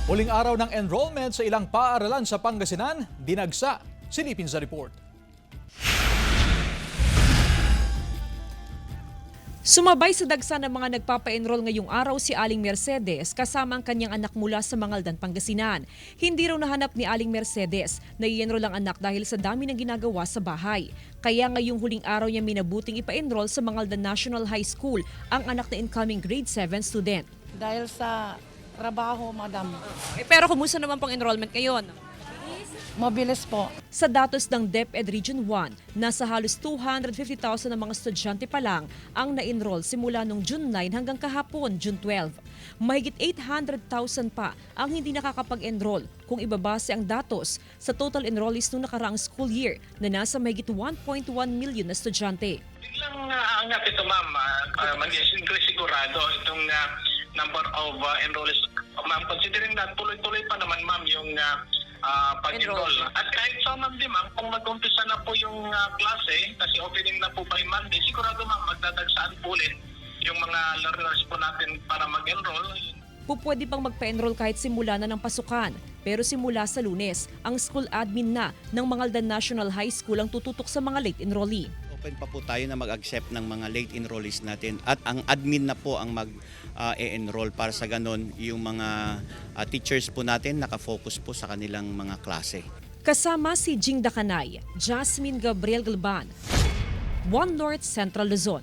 Huling araw ng enrollment sa ilang paaralan sa Pangasinan, dinagsa. Silipin sa report. Sumabay sa dagsa ng mga nagpapa-enroll ngayong araw si Aling Mercedes kasama ang kanyang anak mula sa Mangaldan, Pangasinan. Hindi raw nahanap ni Aling Mercedes na i-enroll ang anak dahil sa dami ng ginagawa sa bahay. Kaya ngayong huling araw niya minabuting ipa-enroll sa Mangaldan National High School ang anak na incoming grade 7 student. Dahil sa trabaho, madam. Pero kumusta naman pang enrollment ngayon? Mabilis po. Sa datos ng DepEd Region 1, nasa halos 250,000 na mga estudyante pa lang ang na-enroll simula noong June 9 hanggang kahapon, June 12. Mahigit 800,000 pa ang hindi nakakapag-enroll kung ibabase ang datos sa total enrollees noong nakaraang school year na nasa mahigit 1.1 million na estudyante. Biglang angat ito, ma'am. Mag-increase sigurado itong number of enrollees. Ma'am, considering na tuloy-tuloy pa naman, ma'am, yung pag-enroll. At kahit sa Monday, ma'am, kung mag-umpisa na po yung klase, kasi opening na po by Monday, sigurado, ma'am, magdadagsaan po ulit yung mga learners po natin para mag-enroll. Pupwede pang magpa-enroll kahit simula na ng pasukan. Pero simula sa Lunes, ang school admin na ng Mangaldan National High School ang tututok sa mga late enrollee. Open pa po tayo na mag-accept ng mga late enrollees natin at ang admin na po ang mag-enroll para sa ganon yung mga teachers po natin nakafocus po sa kanilang mga klase. Kasama si Jing Dakanay, Jasmine Gabriel Galban, One North Central Luzon.